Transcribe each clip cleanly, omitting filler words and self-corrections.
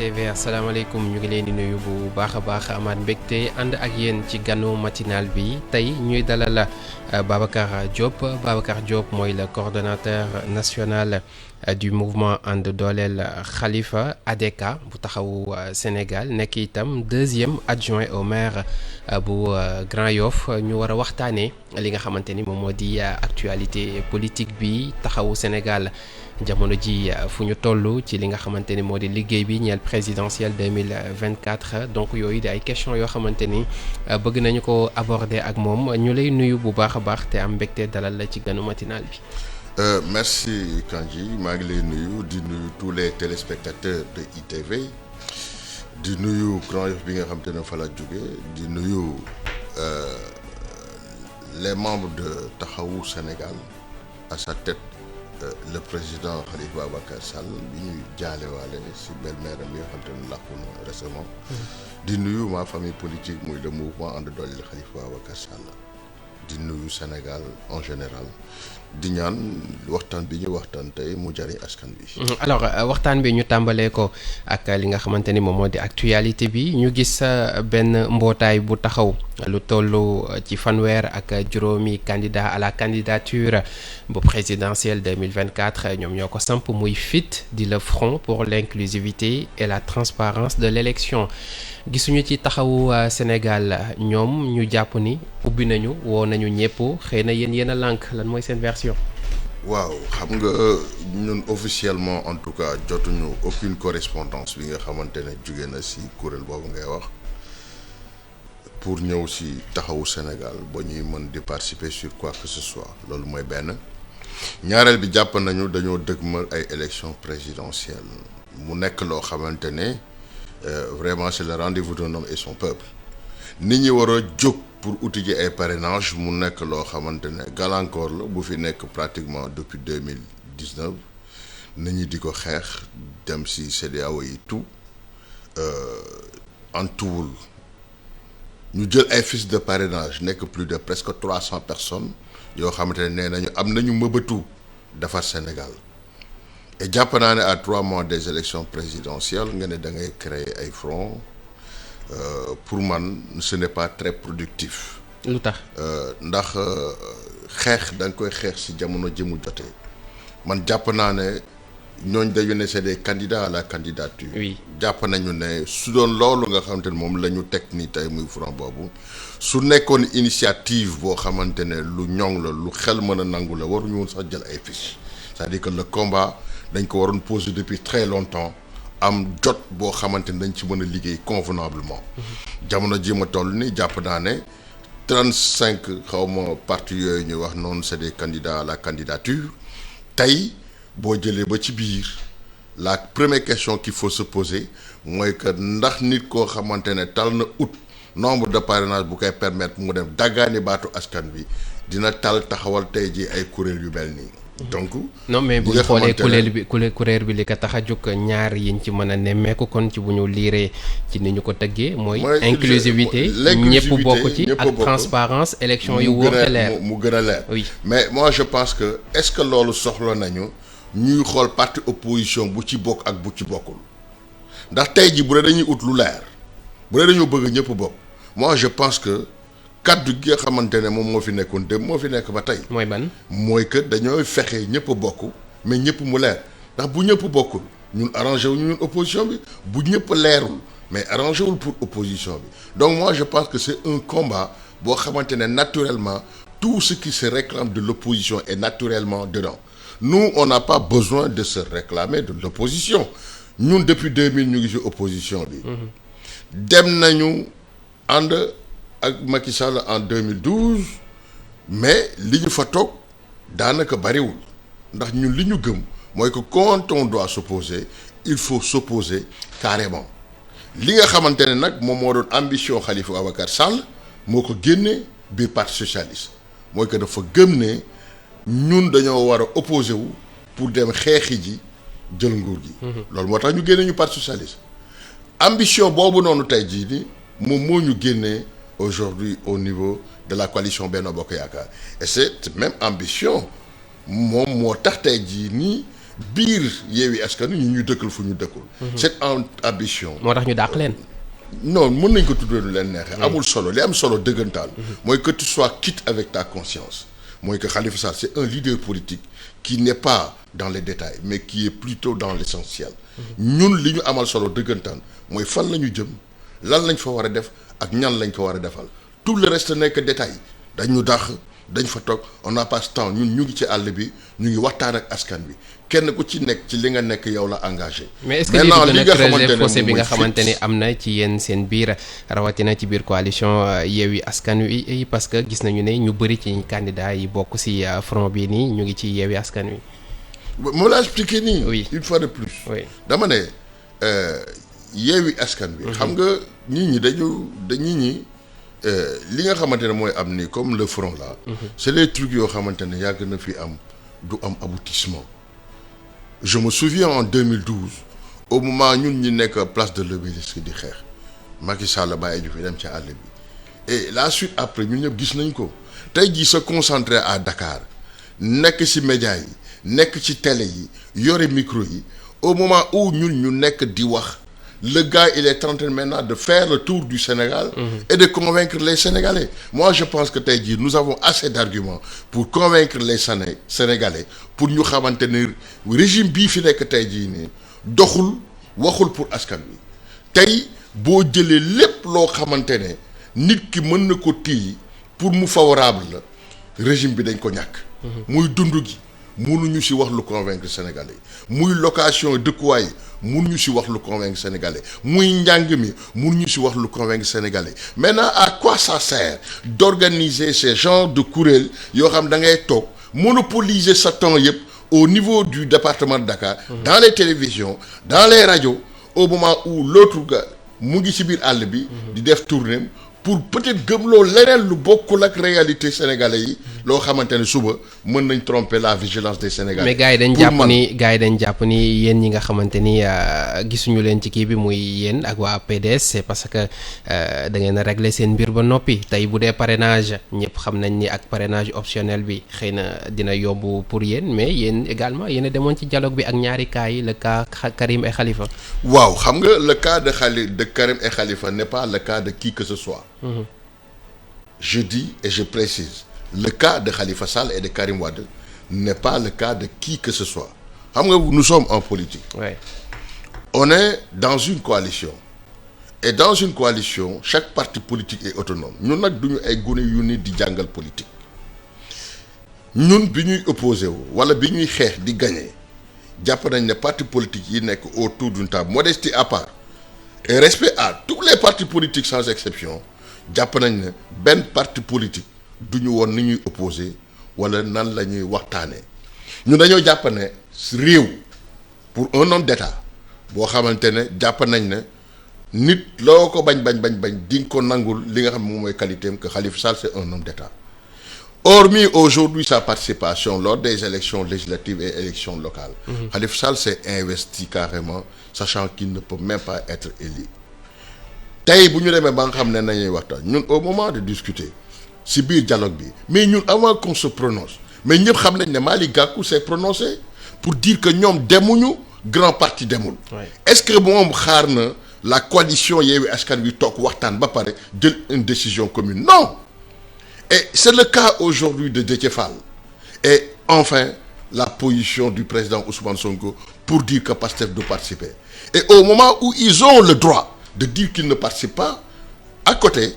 ITV asalaamaaleykum ñu ngi leen di nuyu bu baax a baax amaat mbégte ànd ak yéen ci ganu matinal bi tey ñuy dalal Babacar Diop mooy le coordonnateur national du mouvement ànd dooleel Khalifa ADK bu taxawu Sénégal nekk itam deuxième adjoint au maire bu Grand Yoff ñu war a waxtaanee li nga xamante ni moom moo di actualité politique bi taxawu Sénégal jamono ji fu ñu toll ci li nga xamante ni moo di liggéey bi ñeel présidentielle 2024 donc yooyu di ay questions yoo xamante ni bëgg nañu ko aborder ak moom ñu lay nuyu bu baax a baax te am mbégte dalal la ci ganu matinal bi. Merci Kandji maa ngi lay nuyu di nuyu tous les téléspectateurs de ITV di nuyu Grand Yoff bi nga xam te ne fa la jóge di nuyu les membres de Taxawu Sénégal à sa tête le président Khalifa Ababacar Sall bi ñuy jaalewaale si belle-mère bi nga xam te ne làqu na récemment di nuyu ma famille politique muy le mouvement ànd dooleel Khalifa Ababacar Sall di nuyu Sénégal en général di ñaan waxtaan bi ñu waxtaan tey mu jariñ askan bi. alors waxtaan bi ñu tàmbalee ko ak li nga xamante ni moom moo di actualité bi ñu gis benn mbootaay bu taxaw lu toll ci fanweer ak juróomi candidat à la candidature bu présidentielle 2024 ñoom ñoo ko samp muy FIT di le Front pour l'inclusivité et la transparence de l'élection gisuñu ci taxawu Sénégal ñoom ñu jàpp ni ubbi nañu woo nañu ñëpp xëy na yéen a lànk lan mooy seen version. waaw xam nga ñun officiellement en tout cas jotuñu aucune correspondance bi nga xamante ne jóge na si kuréel boobu ngay wax pour ñëw si taxawu Sénégal ba ñuy mën di participer sur quoi que ce soit loolu mooy benn ñaareel bi jàpp nañu dañoo dëgmal ay élections présidentielles mu nekk loo xamante ne vraiment c'est le rendez-vous d'un homme et son peuple nit ñi war a jóg pour outiller ay parrainage mu nekk loo xamante ne gàllankoor la bu fi nekk pratiquement depuis 2019 nit ñi di ko xeex dem si CEDEAO yi tout en tout ñu jël ay fiches de parrainage nekk plus de presque 300 personnes yoo xamante ne nee nañu am nañu mëbëtu defar Sénégal et jàpp naa ne à 3 mois des élections présidentielles nga ne da ngay créer ay front pour man ce n'est pas très productif. lu tax ndax xeex da nga koy xeex ci jamono ji mu jotee man jàpp naa ne ñooñ dañu ne c'est des candidats à la candidature. oui jàpp nañu ne su doon loolu nga xamante ne moom la ñu teg nii tey muy front boobu su nekkoon initiative boo xamante ne lu ñoŋ la lu xel mën a nangu la waruñu woon sax jël ay fiches c'est-à-dire que le combat dañ ko waroon poser depuis très longtemps. am jot boo xamante ne dañ ci mën a liggéey convenablement jamono ji ma toll ni jàpp naa ne 35 xaw ma parti yooyu ñuy wax noonu c'est des candidats à la candidature tey boo jëlee ba ci biir la première question qu'il faut se poser mooy que ndax nit koo xamante ne tal na ut nombre de parrainage bu koy permettre mu dem daggaani baatu askan bi dina tal taxawal tey ji ay kuréel yu mel nii donc non mais bu ñu xoolee kuréel bi li ko tax a jóg ñaar yiñ ci mën a nemmeeku kon ci bu ñu liiree ci ni ñu ko tëggee mooy inclusivité ñëpp bokk ci ak transparence élection yu wóor te leer mu gën a leer oui mais moi je pense que est-ce que loolu soxla nañu ñuy xool parti opposition bu ci bokk ak bu ci bokkul ndax tey ji bu dee dañuy ut lu leer bu dee dañoo bëgg ñëpp bokk moi je pense que kaddu gi nga xamante ne moom moo fi nekkoon dem moo fi nekk ba tey. mooy ban mooy que dañooy fexe ñëpp bokk mais ñëpp mu leer ndax bu ñëpp bokkul ñun arrangé wu ñun opposition bi bu ñëpp leerul mais arrangé wul pour opposition bi donc moi je pense que c'est un combat boo xamante ne naturellement tout ce qui se réclame de l'opposition est naturellement dedans nous on n'a pas besoin de se réclamer de l'opposition ñun depuis 2000 ñu ngi ci opposition bi. dem nañu ànd ak Macky Sall en 2012 mais li ñu fa toog daanaka bariwul ndax ñun li ñu gëm mooy que quand on doit s'opposer il faut s'opposer carrément li nga xamante ne nag moom moo doon ambition Khalifa Ababacar Sall moo ko génnee biir parti socialiste mooy que dafa gëm ne ñun dañoo war a opposer wu pour dem xeexi ji jël nguur gi. loolu moo tax ñu génne ñu parti socialiste ambition boobu noonu tey jii ni moom moo ñu génnee aujourd'hui au niveau de la coalition Benno Bokk Yaakaar et cette même ambition moom moo tax tey jii nii biir Yewwi Askan Wi ñu dëkkal fu ñu dëkkul. cette ambition. moo tax ñu dàq leen. non mën nañ ko tuddee lu leen neexee. amul solo li am solo dëggantaan. mooy que tu sois quitte avec ta conscience. mooy que Khalifa Sall c'est un leader politique qui n'est pas dans les détails mais qui est plutôt dans l'essentiel. ñun li ñu amal solo dëggantaan mooy fan la ñu jëm lan lañ fa war a def ak ñan lañ ko war a defal tout le reste nekk détail dañu dàq dañ fa toog on n'a pas ce temps ñun ñu ngi ci àll bi ñu ngi waxtaan ak askan bi kenn ku ci nekk ci li nga nekk yow la engagé. mais est-ce que li nga creuser fossé bi nga xamante ni am na ci yéen seen biir rawatina ci biir coalition Yewwi Askan Wi parce que gis nañu ne ñu bëri ci candidats yi bokk ci front bi nii ñu ngi ci Yewwi Askan Wi. moo la expliqué nii. oui une fois de plus. oui dama ne Yewwi Askan Wi. xam nga nit ñi dañu li nga xamante ne mooy am ni comme le front là. c'est des trucs yoo xamante ne yàgg na fi am du am aboutissement. je me souviens en 2012 au moment ñun ñi nekk place de l'Obélisque di xeex Macky Sall bàyyi ju fi dem ci àll bi et la suite après ñun ñëpp gis nañ ko tey jii se concentrer à Dakar nekk ci médias yi nekk ci télé yi yore micro yi au moment où ñun ñu nekk di wax. Le gars, il est en train maintenant de faire le tour du Sénégal et de convaincre les Sénégalais. Moi, je pense que nous avons assez d'arguments pour convaincre les Sénégalais pour ñu xamante ne régime bii fi nekk tey jii nii doxul waxul pour askan wi tey boo jëlee lépp loo xamante ne nit ki mën na ko téye pour mu favorable la régime bi dañ ko ñàkk. muy dund gi mënuñu ci wax lu convaincre Sénégalais muy location dëkkuwaay mënuñu ci wax lu convaincre Sénégalais muy njàng mi mënuñu ci wax lu convaincre Sénégalais maintenant à quoi ça sert d'organiser ces genres de kuréel yoo xam da ngay toog monopoliser sa temps yëpp au niveau du département de Dakar. dans les télévisions dans les radios au moment où l'autre gars mu ngi ci biir àll bi. di def tournée pour peut-être gëmloo leneen lu bokkul ak réalité sénégalais yi loo xamante ne suba mën nañ tromper la vigilance des Sénégalais. mais gars yi dañ jàpp ni yéen ñi nga xamante ni gisuñu leen ci kii bi muy yéen ak waa PDS c'est parce que da ngeen a régler seen mbir ba noppi tey bu dee parrainage ñëpp xam nañ ni ak parrainage optionnel bi xëy na dina yomb pour yéen mais yéen également yéen a demoon ci dialogue bi ak ñaari cas yi le cas Karim et Khalifa. waaw xam nga le cas de Karim et Khalifa n'est pas le cas de qui que ce soit. Je dis et je précise, le cas de Khalifa Sall et de Karim Wade n'est pas le cas de qui que ce soit. Xam nga nous sommes en politique. Ouais. On est dans une coalition. Et dans une coalition, chaque parti politique est autonome. Ñun nag duñu ay gune yu ni di jàngal politique. Ñun bi ñuy opposé wu wala bi ñuy xeex di gagner jàpp nañ ne parti politique yi nekk autour d'une table modestie à part et respect à tous les partis politiques sans exception. jàpp nañ ne benn parti politique du ñu woon ni ñuy opposé wala nan la ñuy waxtaanee ñun dañoo jàpp ne réew pour un homme d'État boo xamante ne jàpp nañ ne nit loo ko bañ di nga ko nangul li nga xam moom mooy qualité am que Khalifa Sall c'est un homme d'État. Hormis aujourd'hui sa participation lors des élections législatives et élections locales. Khalifa Sall s'est investi carrément sachant qu'il ne peut même pas être élu. tey bu ñu demee ba nga xam ne nañuy waxtaan ñun au moment de discuter ci biir dialogue bi mais ñun avant qu'on se prononce mais ñëpp xam nañ ne Malick Gakou s'est prononcé pour dire que ñoom demuñu grand parti demul. Est-ce que moom xaar na la coalition Yewwi Askan Wi toog waxtaan ba pare jël une décision commune non et c'est le cas aujourd'hui de Déthié Fall et enfin la position du président Ousmane Sonko pour dire que Pastef doit participer et au moment où ils ont le droit de dire qu'ils ne participent pas, à côté,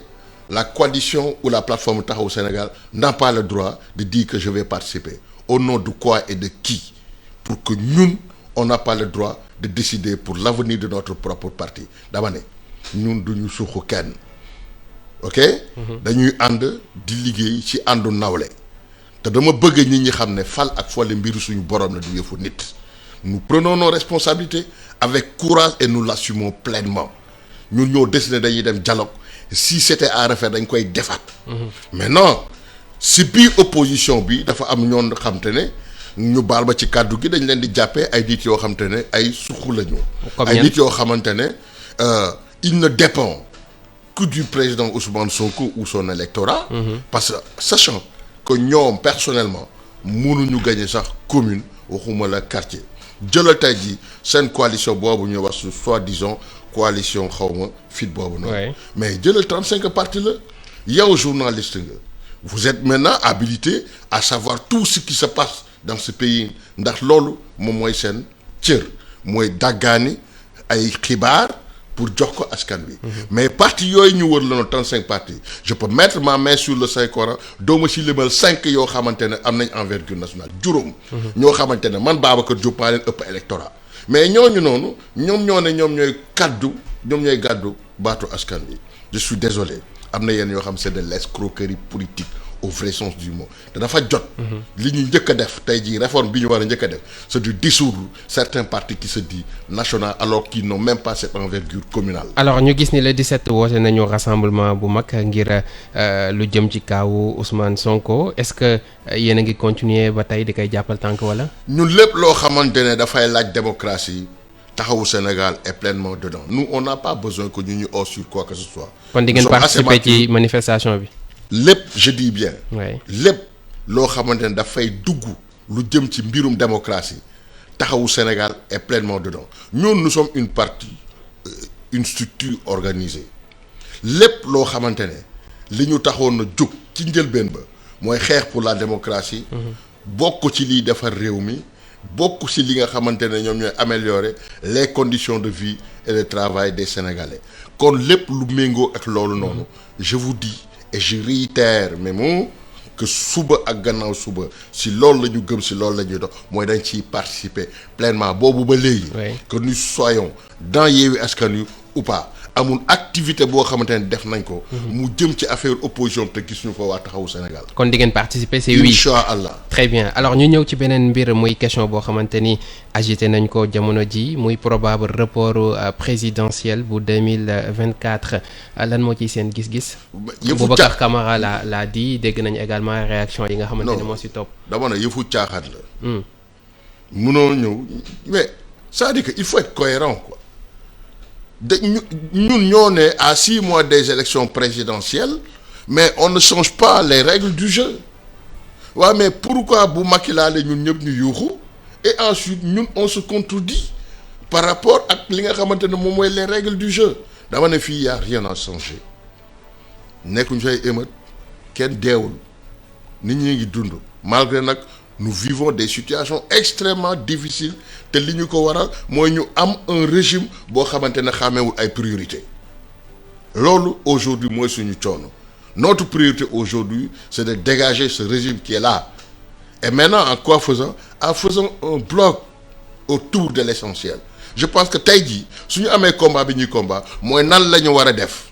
la coalition ou la plateforme Taxawu Sénégal n'a pas le droit de dire que je vais participer. Au nom de quoi et de qui? Pour que nous, on n'a pas le droit de décider pour l'avenir de notre propre parti. Dama ne ñun duñu suuxu kenn ok. dañuy ànd di liggéey ci àndu nawle te dama bëgg nit ñi xam ne fal ak folle mbiru suñu borom la du yëfu nit. Nous prenons nos responsabilités avec courage et nous l'assumons pleinement. ñun ñoo décidé dañuy dem dialogue si c'était à refaire dañ koy defaat. maintenant si biir opposition bi dafa am ñoon xam te ne ñu baal ba ci kàddu gi dañ leen di jàppee ay nit yoo xam te ne ay suqu la ñu. ay nit yoo xamante ne il ne dépend que du président Ousmane Sonko ou son électorat. parce que sachant que ñoom personnellement mënuñu gagner sax commune waxuma la quartier jëlal tey jii seen coalition boobu ñu wax soi-disant coalition xawma fit boobu noonu. mais jëlal 35 partis la yow journaliste nga vous êtes maintenant habilité à savoir tout ce qui se passe dans ce pays ndax loolu moom mooy seen cër mooy daggaani ay xibaar pour jox ko askan wi. mais parti yooyu ñu wër la noonu 35 partis je peux mettre ma main sur le Saint Coran doo ma si limal 5 yoo xamante ne am nañ envergure nationale juróom. ñoo xamante ne man Babacar Diop maa leen ëpp électorat mais ñooñu noonu ñoom ñoo ne ñoom ñooy gàddu baatu askan wi je suis désolé am na yenn yoo xam c'est de l'escroquerie politique au vrai sens du mot te dafa jot. li ñu njëkk a def tey jii réforme bi ñu war a njëkk a def c'est de dissoudre certains partis qui se disent national alors qu'ils n'ont même pas cette envergure communale. alors ñu gis ni le 17 woote nañu rassemblement bu mag ngir lu jëm ci kaawu Ousmane Sonko est-ce que yéen a ngi continuer ba tey di koy jàppal tànk wala. ñun lépp loo xamante ne dafay laaj démocratie taxawu Sénégal est pleinement dedans nous on n'a pas besoin que ñu oo sur quoi que ce soit. kon di ngeen participer ci manifestation bi. lépp je dis bien. oui lépp loo xamante ne dafay dugg lu jëm ci mbirum démocratie taxawu Sénégal est pleinement dedans ñun nous sommes une partie une structure organisée lépp loo xamante ne li ñu taxoon na jóg ci njëlbeen ba mooy xeex pour la démocratie. bokk ci liy defar réew mi bokk ci li nga xamante ne ñoom ñooy améliorer les conditions de vie et de travail des Sénégalais kon lépp lu méngoo ak loolu noonu je vous dis. et je réitère mes mots que suba ak gannaaw suba si loolu la ñu gëm si loolu la ñuy dox mooy dañ ciy participer pleinement boobu ba léegi. que nous soyons dans Yewwi Askan Wi ou pas amul activité boo xamante ne def nañ ko. mu jëm ci affaire opposition te gis ñu ko waa taxawu Sénégal. kon di ngeen participer c'est oui incha allah. très bien alors ñu ñëw ci beneen mbir muy question boo xamante ni agité nañ ko jamono ji muy probable report présidentiel bu 2024 lan moo ciy seen gis-gis. Boubacar Camara laa di dégg nañ également réaction yi nga xamante ne moo si topp. dama ne yëfu caaxaan la. munoo ñëw mais c'est-à-dire que il faut être cohérent quoi. ñun ñoo ne à 6 mois des élections présidentielles mais on ne change pas les règles du jeu waaw mais pourquoi bu Macky laale ñun ñëpp ñu yuuxu et ensuite ñun on se contredit par rapport ak li nga xamante ne moom mooy les règles du jeu dama ne fii y a rien à changer nekkuñ fay émeute kenn deewul nit ñi ngi dund malgré nag nous vivons des situations extrêmement difficiles te li ñu ko waral mooy ñu am un régime boo xamante ne xàmmeewul ay priorité loolu aujourd'hui mooy suñu coono notre priorité aujourd'hui c'est de dégager ce régime qui est là et maintenant en quoi faisant en faisant un bloc autour de l'essentiel je pense que tey jii suñu amee combat bi ñuy combat mooy nan la ñu war a def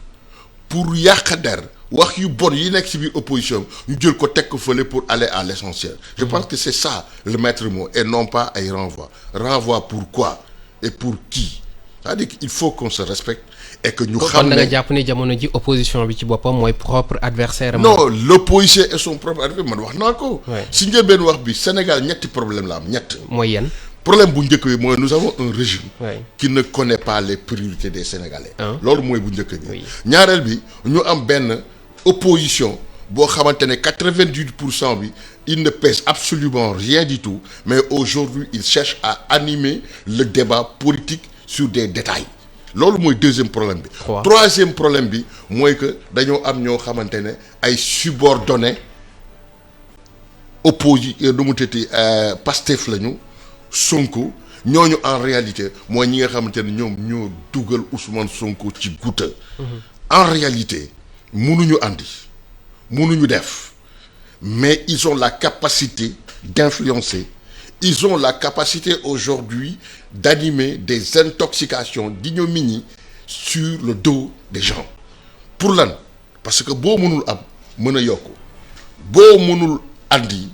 pour yàq der wax yu bon yi nekk ci biir opposition ñu jël ko teg ko fële pour aller à l'essentiel je pense que c'est ça le maître mot et non pas ay renvoi pourquoi et pour qui c'est-à-dire qu'il faut qu'on se respecte et que ñu xam ne da nga jàpp ne jamono ji opposition bi ci boppam mooy propre adversaire non l'opposition est son propre adversaire man wax naa ko si njëlbeen wax bi Sénégal ñetti problème la am ñett mooy yenn problème bu njëkk bi mooy nous avons un régime qui ne connaît pas les priorités des Sénégalais loolu mooy bu njëkk bi ñaareel bi ñu am benn opposition boo xamante ne 98% bi il ne pèse absolument rien du tout mais aujourd'hui il cherche à animer le débat politique sur des détails loolu mooy deuxième problème bi troisième problème bi mooy que dañoo am ñoo xamante ne ay subordonnés Pastef lañu Sonko ñooñu en réalité mooy ñi nga xamante ne ñoom ñoo dugal Ousmane Sonko ci guuta en réalité mënuñu andi mënuñu def mais ils ont la capacité d'influencer ils ont la capacité aujourd'hui d'animer des intoxications d'ignominie sur le dos des gens pour lan parce que boo mënul am mën a yokku boo mënul andi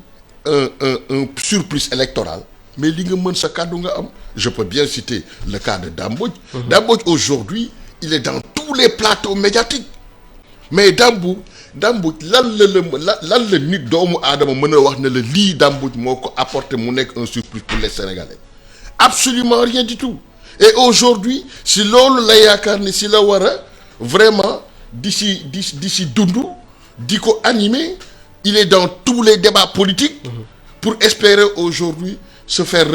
un surplus électoral mais li nga mën sa kàddu nga am je peux bien citer le cas de Dame Mbodj Dame Mbodj aujourd'hui il est dans tous les plateaux médiatiques mais Dame Mbodj lan la nit doomu aadama mën a wax ne la lii Dame Mbodj moo ko apporté mu nekk un surplus pour les Sénégalais absolument rien du tout et aujourd'hui si loolu la yaakaar ni si la war a vraiment di si dund di ko animer il est dans tous les débats politiques pour espérer aujourd'hui se faire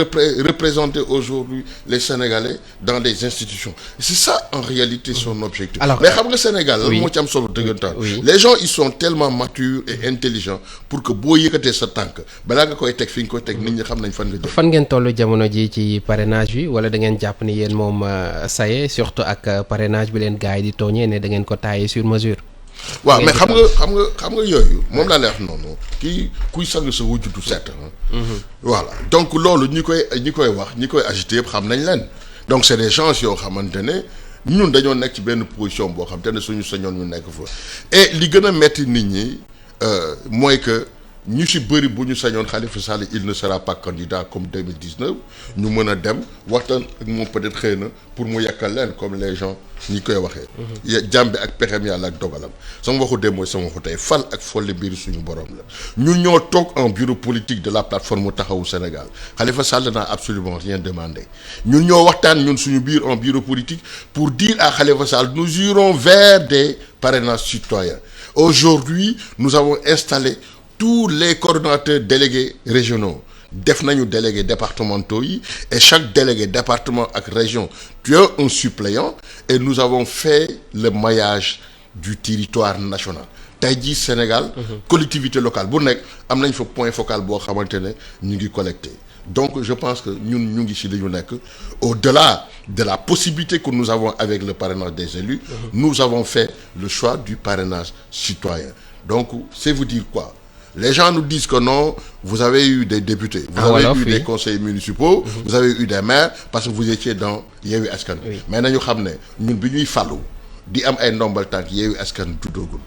représenter aujourd'hui les Sénégalais dans des institutions. C'est ça en réalité son objectif. Alors, mais xam nga Sénégal lan oui. moo ci am solo dëggantaan. Oui. Les gens ils sont tellement matures et intelligents pour que boo yëkkatee sa tànk balaa nga koy teg fi nga koy teg nit ñi xam nañ fan nga jëm. fan ngeen toll jamono ji ci parrainage bi wala da ngeen jàpp ni yéen moom ça y est surtout ak parrainage bi leen gars yi di tooñee ne da ngeen ko taillé sur mesure. waaw mais xam nga yooyu moom laa lay wax noonu kii kuy sang sa wujju du set. Voilà donc loolu ñi koy wax ñi koy agité yëpp xam nañ leen donc c'est des gens yoo xamante ne ñun dañoo nekk ci benn position boo xam te ne suñu sañoon ñu nekk fa et li gën a metti nit ñi mooy que ñu ci bëri bu ñu sañoon Khalifa Sall il ne sera pas candidat comme 2019 ñu mën a dem waxtaan ak moom peut-être xëy na pour mu yàkkal leen comme les gens ñi koy waxee. jàmbe ak pexem yàlla ak dogalam sama waxu dem mooy sama waxu tey fal ak folli mbiri suñu borom la ñun ñoo toog en bureau politique de la plateforme Taxawu Sénégal Khalifa Sall n'a absolument rien demandé ñun ñoo waxtaan ñun suñu biir en bureau politique pour dire à Khalifa Sall nous irons vers des parrainages citoyens. Aujourd'hui nous avons installé tous les coordonnateurs délégués régionaux def nañu délégués départementaux yi et chaque délégué département ak région tu as un suppléant et nous avons fait le maillage du territoire national tey jii Sénégal collectivité locale bu nekk am nañ fa point focal boo xamante ne ñu ngi collecté donc je pense que ñun ñu ngi ci li ñu nekk au-delà de la possibilité que nous avons avec le parrainage des élus nous avons fait le choix du parrainage citoyen donc c'est vous dire quoi. Les gens nous disent que non, vous avez eu des députés, vous avez eu des conseillers municipaux, vous avez eu des maires parce que vous étiez dans Yewwi Askan Wi. Mais nañu xam ne ñun bi ñuy falu di am ay ndombal tànk Yewwi Askan Wi tuddoogul.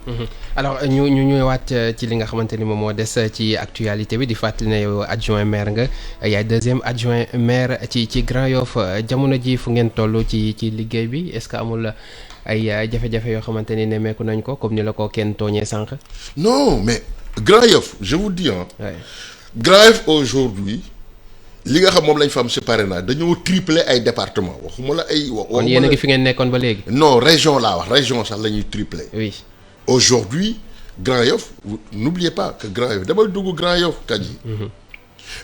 Alors ñu ñëwaat ci li nga xamante ni moom moo des ci actualité bi di fàttali ne yow adjoint maire nga yaay deuxième adjoint maire ci Grand Yoff jamono ji fu ngeen toll ci liggéey bi est-ce que amul ay jafe-jafe yoo xamante ni nemmeeku nañ ko comme ni la ko kenn tooñee sànq. Non mais Grand Yoff je vous dis Ouais. Grand Yoff aujourd'hui li nga xam moom lañ fa am ci parrainage dañoo tripler ay département waxuma la ay. kon yéen a ngi fi ngeen nekkoon ba léegi. non région laa wax région sax la ñuy tripler. Oui. Aujourd'hui Grand Yoff n'oubliez pas que Grand Yoff demal dugg Grand Yoff kat yi.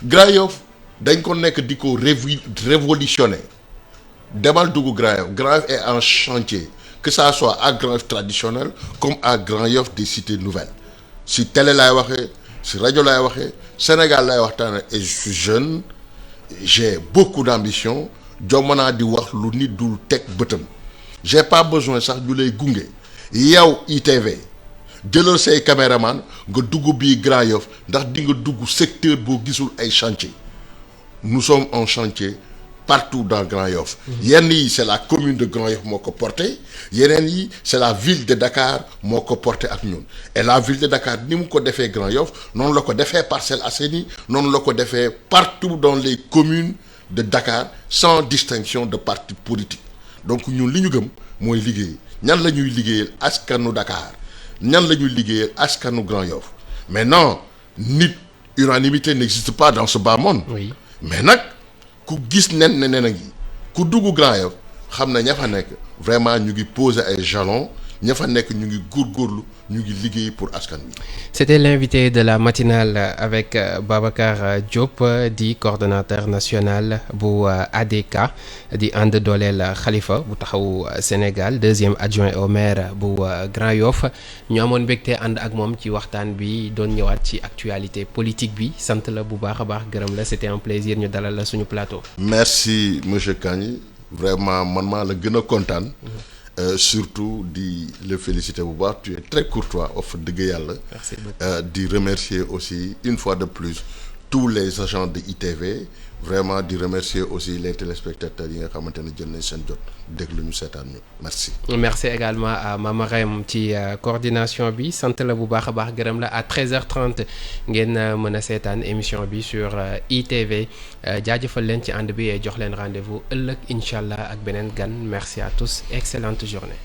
Grand Yoff dañ ko nekk di ko révolutionner demal dugg Grand Yoff Grand Yoff est en chantier que ça soit à Grand Yoff traditionnel comme à Grand Yoff des cités nouvelles. Si télé laay waxee si rajo laay waxee Sénégal laay waxtaane et je suis jeune j'ai beaucoup d'ambition jomb naa di wax lu nit dul teg bëtam j'ai pas besoin sax ñu lay gunge yow ITV jëlal say caméraman nga dugg bii Grand Yoff ndax di nga dugg secteur boo gisul ay chantier nous sommes en chantier partout dans Grand Yoff yenn yi c'est la commune de Grand Yoff moo ko porté yeneen yi c'est la ville de Dakar moo ko porté ak ñun et la ville de Dakar ni mu ko defee Grand Yoff noonu la ko defee Parcelles Assainies noonu la ko defee partout dans les communes de Dakar sans distinction de parti politique donc ñun li ñu gëm mooy liggéey ñan la ñuy liggéeyal askanu Dakar ñan la ñuy liggéeyal askanu Grand Yoff maintenant nit unanimité n'existe pas dans ce bas monde Oui. mais nag ku gis nen a ngi ku dugg Grand Yoff xam na ña fa nekk vraiment ñu ngi poser ay jalons ña fa nekk ñu ngi góorgóorlu ñu ngi liggéey pour askan wi. C'était l'invité de la matinale avec Babacar Diop di coordonnateur national bu ADK di ànd dooleel Khalifa bu taxawu Sénégal deuxième adjoint au maire bu Grand Yoff ñu amoon mbégte ànd ak moom ci waxtaan bi doon ñëwaat ci actualité politique bi sant la bu baax a baax gërëm la c'était un plaisir ñu dalal la suñu plateau. Merci monsieur Kandji vraiment man maa la gën a kontaan. Surtout di le féliciter bu baax tu es très courtois wax dëgg yàlla. Merci beaucoup. Di remercier aussi une fois de plus tous les agents de ITV vraiment di remercier aussi les téléspectateurs yi nga xamante ne jël nañ seen jot déglu ñu seetaan ñu merci. Merci également à Mama Rem ci coordination bi sant la bu baax a baax gërëm la à 13h30 ngeen mën a seetaan émission bi sur ITV jaajëfal leen ci ànd bi jox leen rendez-vous ëllëg incha allah ak beneen gan merci à tous excellente journée.